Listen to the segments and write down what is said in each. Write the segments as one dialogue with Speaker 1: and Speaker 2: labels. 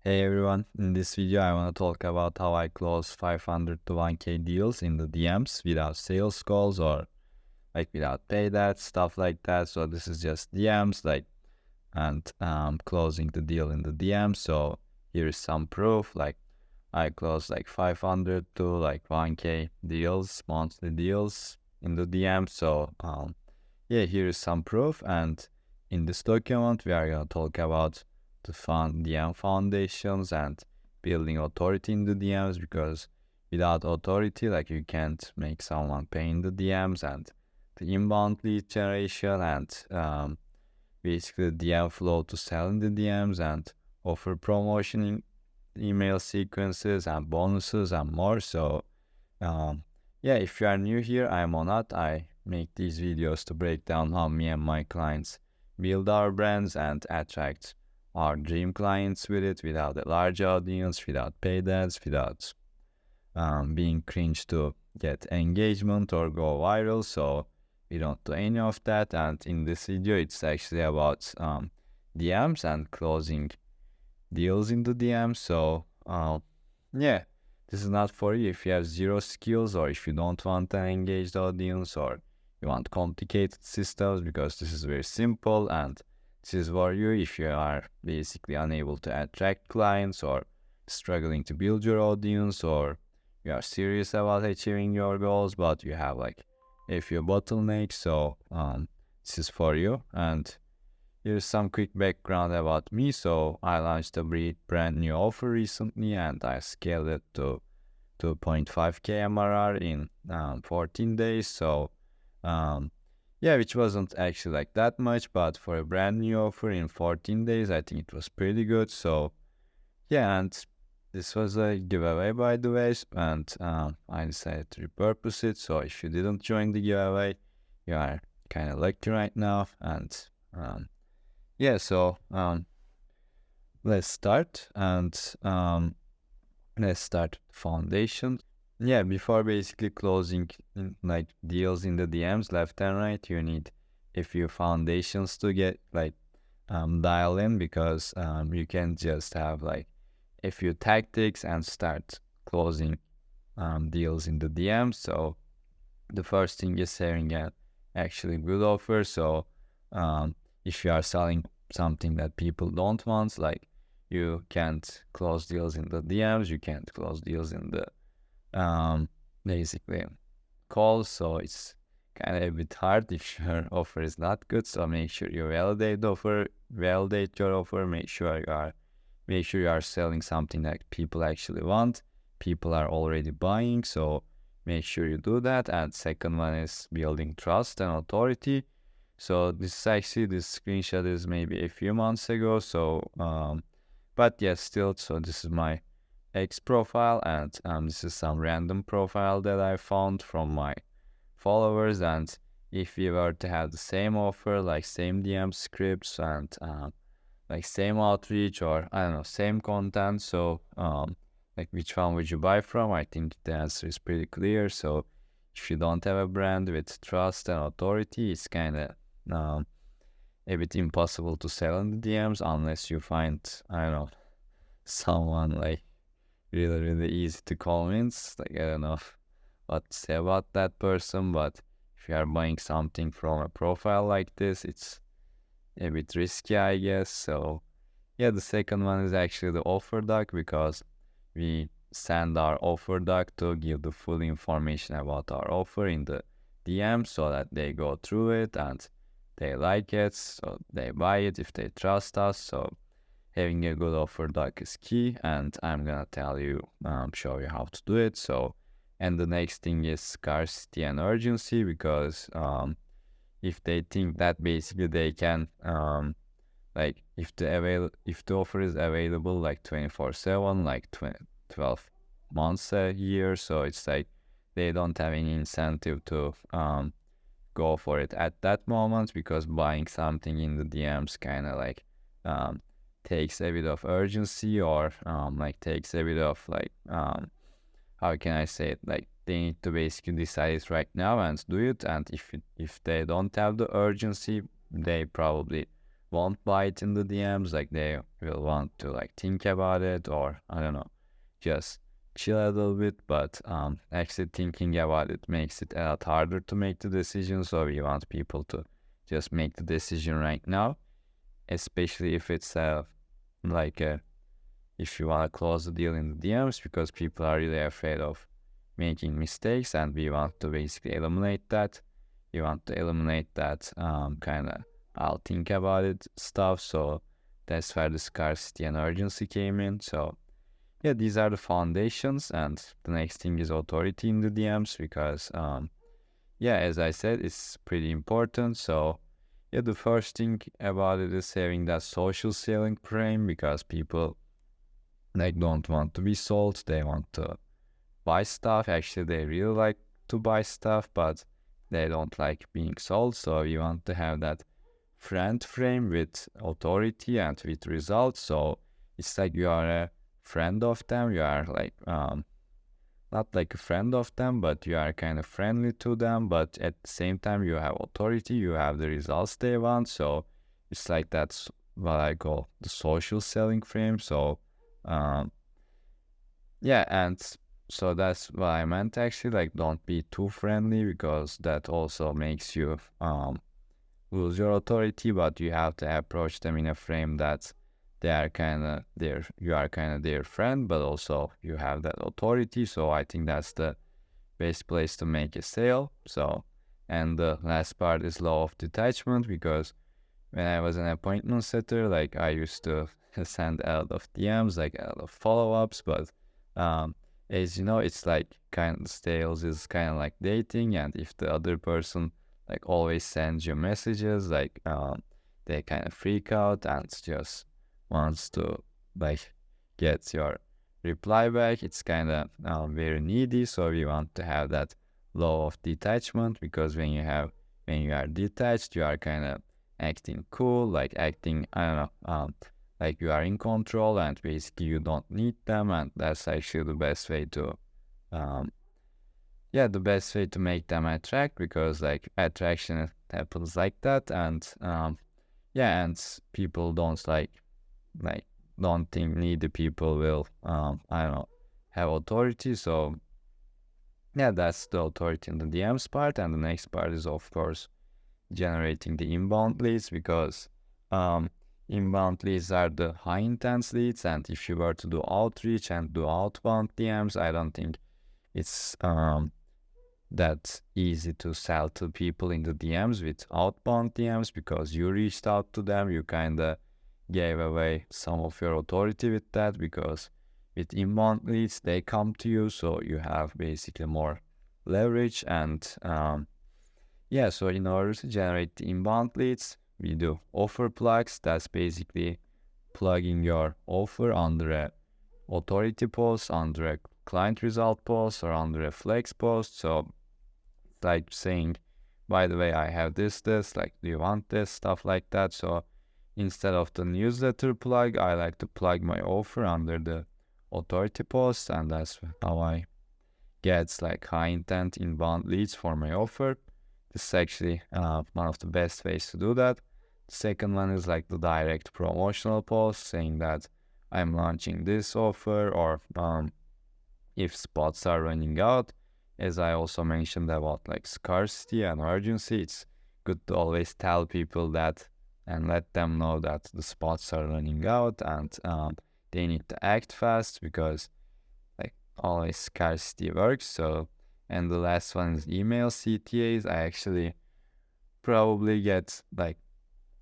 Speaker 1: Hey everyone, in this video I want to talk about how I close 500 to 1k deals in the DMs without sales calls or without paid ads, stuff like that. So this is just DMs and closing the deal in the DM. So here is some proof. I closed 500 to 1k deals, monthly deals in the DM. So yeah, here is some proof, and in this document we are going to talk about the DM foundations and building authority in the DMs, because without authority, you can't make someone pay in the DMs, and the inbound lead generation and basically the DM flow to sell in the DMs and offer promotion email sequences and bonuses and more. So yeah, if you are new here, I'm Onat. I make these videos to break down how me and my clients build our brands and attract our dream clients with it, without a large audience, without paid ads, without being cringe to get engagement or go viral. So we don't do any of that. And in this video, it's actually about DMs and closing deals in the DMs. So yeah, this is not for you if you have zero skills, or if you don't want an engaged audience, or you want complicated systems, because this is very simple. And this is for you if you are basically unable to attract clients, or struggling to build your audience, or you are serious about achieving your goals but you have a few bottlenecks. So this is for you. And here's some quick background about me. So I launched a brand new offer recently, and I scaled it to 2.5k MRR in 14 days. So yeah, which wasn't actually that much, but for a brand new offer in 14 days, I think it was pretty good. So yeah, and this was a giveaway, by the way, and I decided to repurpose it. So if you didn't join the giveaway, you are kind of lucky right now. And yeah, so let's start. And let's start foundation. Yeah, before basically closing deals in the DMs left and right, you need a few foundations to get dial in, because you can't just have a few tactics and start closing deals in the DMs. So the first thing is having an actually good offer. So if you are selling something that people don't want, you can't close deals in the DMs, you can't close deals in the basically calls. So it's kind of a bit hard if your offer is not good. So make sure you validate your offer, make sure you are selling something that people actually want, people are already buying. So make sure you do that. And second one is building trust and authority. So this screenshot is maybe a few months ago. So but yeah, still, so this is my X profile, and this is some random profile that I found from my followers. And if we were to have the same offer, same DM scripts, and same outreach, or I don't know, same content, so which one would you buy from? I think the answer is pretty clear. So if you don't have a brand with trust and authority, it's kind of a bit impossible to sell in the DMs, unless you find, I don't know, someone really, really easy to convince. I don't know what to say about that person, but if you are buying something from a profile like this, it's a bit risky, I guess. So yeah, the second one is actually the offer doc, because we send our offer doc to give the full information about our offer in the DM, so that they go through it and they like it, so they buy it if they trust us. So having a good offer doc is key, and I'm gonna show you how to do it. So, and the next thing is scarcity and urgency, because if they think that basically they can if the offer is available 24/7, 12 months a year, so it's they don't have any incentive to go for it at that moment, because buying something in the DMs kind of takes a bit of urgency, or takes a bit of how can I say it, they need to basically decide it right now and do it. And if they don't have the urgency, they probably won't buy it in the DMs, like they will want to like think about it, or I don't know, just chill a little bit. But actually thinking about it makes it a lot harder to make the decision. So we want people to just make the decision right now, especially if it's like a if you want to close the deal in the DMs, because people are really afraid of making mistakes, and we want to basically eliminate that. We want to eliminate that kind of I'll think about it stuff. So that's where the scarcity and urgency came in. So yeah, these are the foundations, and the next thing is authority in the DMs, because yeah, as I said, it's pretty important. So yeah, the first thing about it is having that social selling frame, because people like don't want to be sold, they want to buy stuff. Actually, they really like to buy stuff, but they don't like being sold. So you want to have that friend frame with authority and with results. So it's like you are a friend of them. You are like not like a friend of them, but you are kind of friendly to them. But at the same time, you have authority. You have the results they want. So it's like that's what I call the social selling frame. So yeah, and so that's what I meant actually. Like, don't be too friendly, because that also makes you lose your authority. But you have to approach them in a frame that they are kind of their you are kind of their friend, but also you have that authority. So I think that's the best place to make a sale. So, and the last part is law of detachment, because when I was an appointment setter, like I used to send a lot of DMs, like a lot of follow-ups, but um, as you know, it's like kind of sales is kind of like dating, and if the other person like always sends you messages, like they kind of freak out and just wants to like get your reply back. It's kind of very needy, so we want to have that law of detachment, because when you are detached, you are kind of acting cool, like acting, I don't know, like you are in control, and basically you don't need them, and that's actually the best way to, yeah, the best way to make them attract, because like attraction happens like that, and yeah, and people don't like don't think needy people will, I don't know, have authority. So yeah, that's the authority in the DMs part, and the next part is of course generating the inbound leads, because inbound leads are the high intense leads, and if you were to do outreach and do outbound DMs, I don't think it's that easy to sell to people in the DMs with outbound DMs, because you reached out to them, you kind of gave away some of your authority with that, because with inbound leads they come to you, so you have basically more leverage. And yeah, so in order to generate the inbound leads, we do offer plugs. That's basically plugging your offer under a authority post, under a client result post, or under a flex post. So it's like saying, by the way, I have this, like, do you want this, stuff like that. So instead of the newsletter plug, I like to plug my offer under the authority post, and that's how I get like high intent inbound leads for my offer. This is actually one of the best ways to do that. The second one is like the direct promotional post, saying that I'm launching this offer, or if spots are running out. As I also mentioned about like scarcity and urgency, it's good to always tell people that and let them know that the spots are running out, and they need to act fast, because like always scarcity works. So, and the last one is email CTAs. I actually probably get like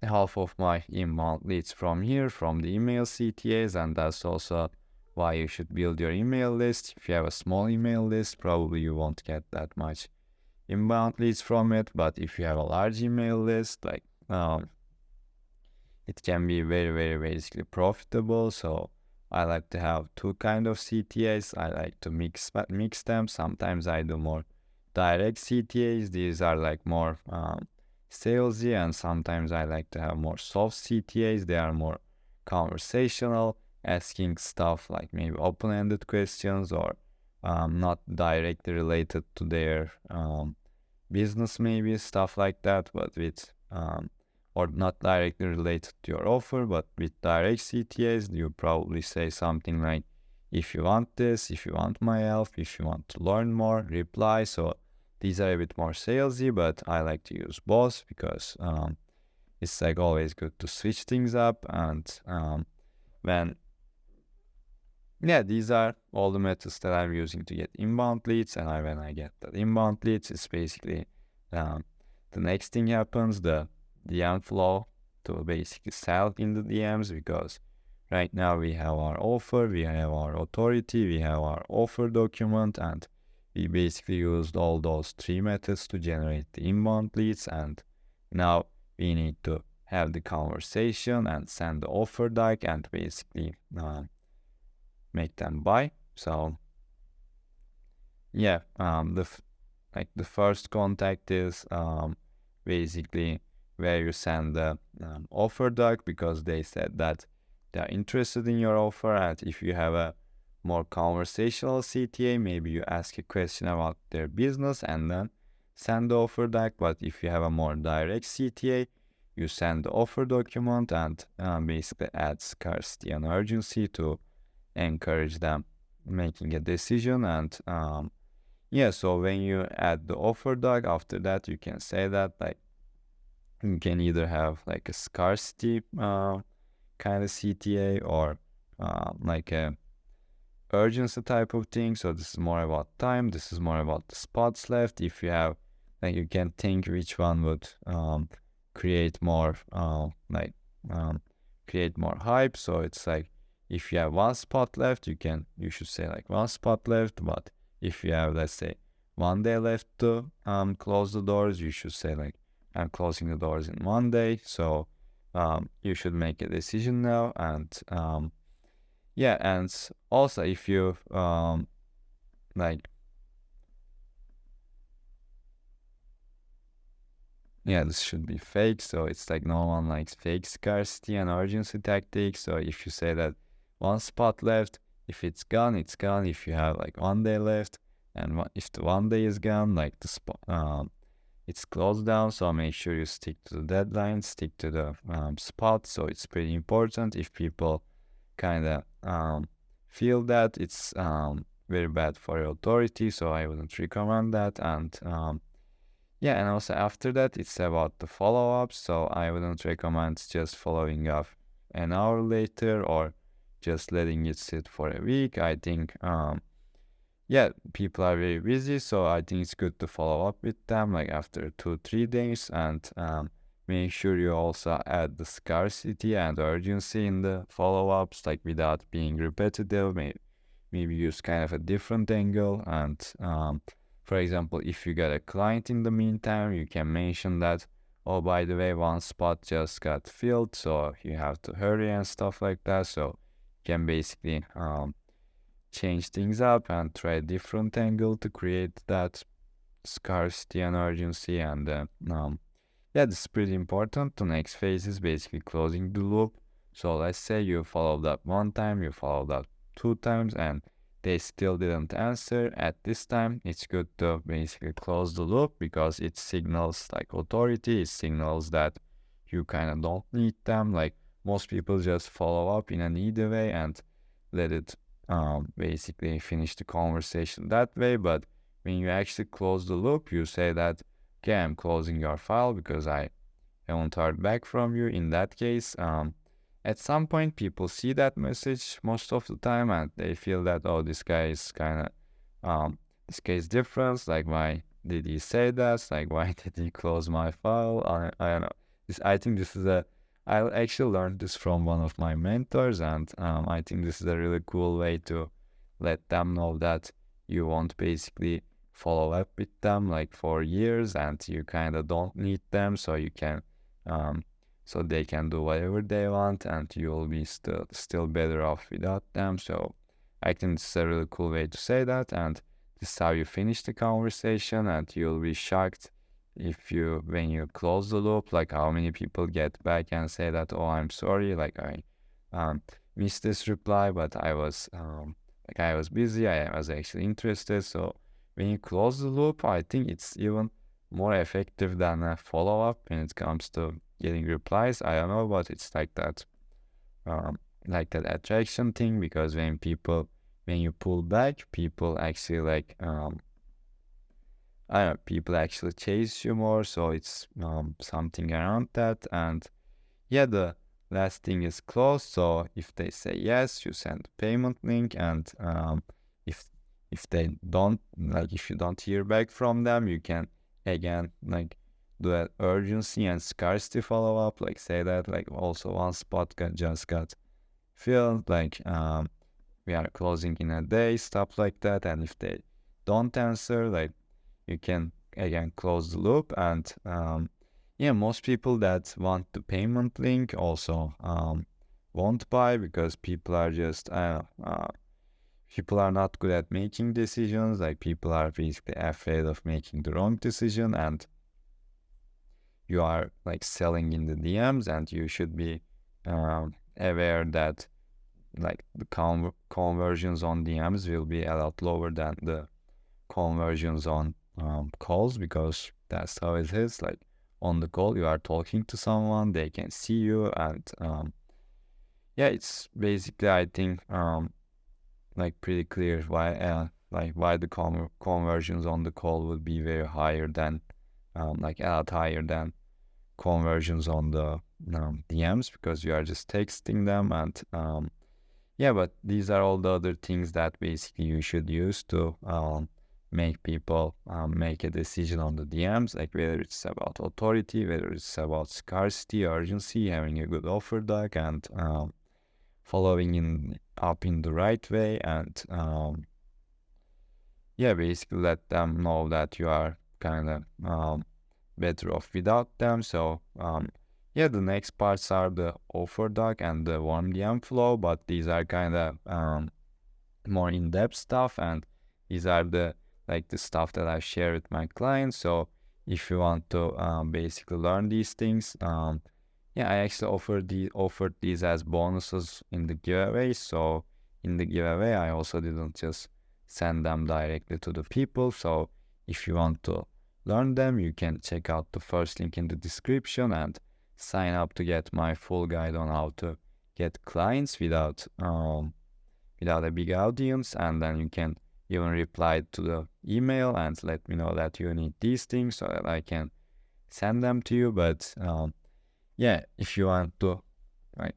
Speaker 1: half of my inbound leads from here, from the email CTAs, and that's also why you should build your email list. If you have a small email list, probably you won't get that much inbound leads from it, but if you have a large email list, like it can be very, very basically profitable. So I like to have two kind of CTAs. I like to mix them. Sometimes I do more direct CTAs. These are like more salesy, and sometimes I like to have more soft CTAs. They are more conversational, asking stuff like maybe open-ended questions, or not directly related to their business, maybe stuff like that, but with or not directly related to your offer, but with direct CTAs, you probably say something like, if you want this, if you want my help, if you want to learn more, reply. So these are a bit more salesy, but I like to use both because it's like always good to switch things up. And when these are all the methods that I'm using to get inbound leads. And when I get the inbound leads, it's basically the next thing happens, the DM flow to basically sell in the DMs, because right now we have our offer, we have our authority, we have our offer document, and we basically used all those three methods to generate the inbound leads. And now we need to have the conversation and send the offer deck and basically make them buy. So the first contact is basically where you send the offer doc, because they said that they're interested in your offer. And if you have a more conversational CTA, maybe you ask a question about their business and then send the offer doc. But if you have a more direct CTA, you send the offer document and basically add scarcity and urgency to encourage them making a decision. And so when you add the offer doc, after that you can say that like you can either have like a scarcity kind of CTA or like a urgency type of thing. So this is more about time, this is more about the spots left. If you have, like, you can think which one would create more create more hype. So it's like, if you have one spot left, you should say like one spot left. But if you have, let's say, 1 day left to close the doors, you should say like, I'm closing the doors in 1 day. So you should make a decision now. And and also if you this should be fake. So it's like no one likes fake scarcity and urgency tactics. So if you say that one spot left, if it's gone, it's gone. If you have like 1 day left, and if the 1 day is gone, like the spot, it's closed down. So make sure you stick to the deadline, stick to the spot. So it's pretty important. If people kind of feel that, it's very bad for your authority. So I wouldn't recommend that. And and also after that, it's about the follow-ups. So I wouldn't recommend just following up an hour later or just letting it sit for a week. I think people are very busy, so I think it's good to follow up with them like after 2-3 days. And make sure you also add the scarcity and urgency in the follow-ups, like without being repetitive. Maybe use kind of a different angle. And for example, if you get a client in the meantime, you can mention that, oh, by the way, one spot just got filled, so you have to hurry and stuff like that. So you can basically change things up and try a different angle to create that scarcity and urgency. And this is pretty important. The next phase is basically closing the loop. So let's say you followed up 1 time, you followed up 2 times, and they still didn't answer. At this time, it's good to basically close the loop, because it signals like authority. It signals that you kind of don't need them. Like most people just follow up in a needy way and let it basically finish the conversation that way. But when you actually close the loop, you say that, okay, I'm closing your file because I haven't heard back from you. In that case, at some point, people see that message most of the time, and they feel that, oh, this guy is kind of, this guy is different. Like, why did he say that? Like, why did he close my file? I don't know. I think this is I actually learned this from one of my mentors, and I think this is a really cool way to let them know that you won't basically follow up with them like for years, and you kind of don't need them, so you can so they can do whatever they want, and you'll be still better off without them. So I think it's a really cool way to say that, and this is how you finish the conversation. And you'll be shocked when you close the loop, like how many people get back and say that, oh, I'm sorry, like I missed this reply, but I was busy, I was actually interested. So when you close the loop, I think it's even more effective than a follow-up when it comes to getting replies. I don't know, but it's like that attraction thing, because when you pull back, people actually I don't know, people actually chase you more. So it's something around that. And yeah, the last thing is close. So if they say yes, you send the payment link, and if they don't, if you don't hear back from them, you can again do that urgency and scarcity follow up. Say that also one spot just got filled. We are closing in a day, stuff like that. And if they don't answer, you can again close the loop. And yeah, most people that want the payment link also won't buy, because people are just people are not good at making decisions. People are basically afraid of making the wrong decision, and you are selling in the DMs, and you should be aware that the conversions on DMs will be a lot lower than the conversions on calls, because that's how it is. On the call, you are talking to someone, they can see you, and yeah, it's basically, I think, pretty clear why the conversions on the call would be very higher than a lot higher than conversions on the DMs, because you are just texting them. And yeah, but these are all the other things that basically you should use to make people make a decision on the DMs, whether it's about authority, whether it's about scarcity, urgency, having a good offer doc, and following up in the right way. And yeah, basically let them know that you are kind of better off without them. So yeah, the next parts are the offer doc and the warm DM flow, but these are kind of more in-depth stuff, and these are the stuff that I share with my clients. So if you want to basically learn these things, yeah, I actually offered these as bonuses in the giveaway. So in the giveaway, I also didn't just send them directly to the people. So if you want to learn them, you can check out the first link in the description and sign up to get my full guide on how to get clients without a big audience. And then you can even reply to the email and let me know that you need these things so that I can send them to you. But yeah, if you want to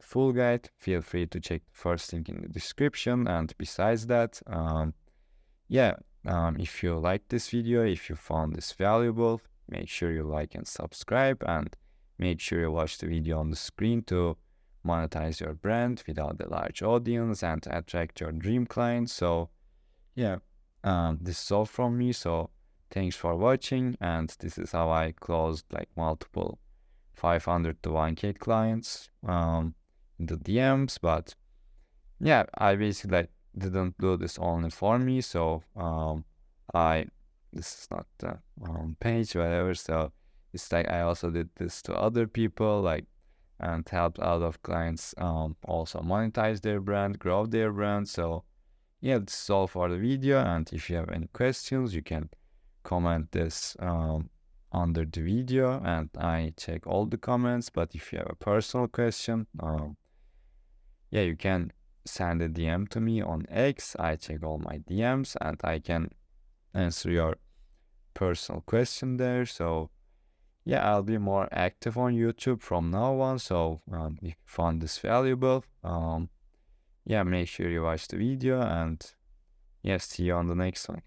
Speaker 1: full guide, feel free to check the first link in the description. And besides that, yeah, if you like this video, if you found this valuable, make sure you like and subscribe, and make sure you watch the video on the screen to monetize your brand without a large audience and attract your dream clients. So yeah, this is all from me. So thanks for watching, and this is how I closed multiple 500 to 1K clients in the DMs. But yeah, I basically didn't do this only for me. So this is not the page, whatever. So it's I also did this to other people, and helped a lot of clients also monetize their brand, grow their brand. So yeah, this is all for the video. And if you have any questions, you can comment this under the video, and I check all the comments. But if you have a personal question, yeah, you can send a DM to me on X. I check all my DMs, and I can answer your personal question there. So yeah, I'll be more active on YouTube from now on. So if you found this valuable, yeah, make sure you watch the video, and yeah, see you on the next one.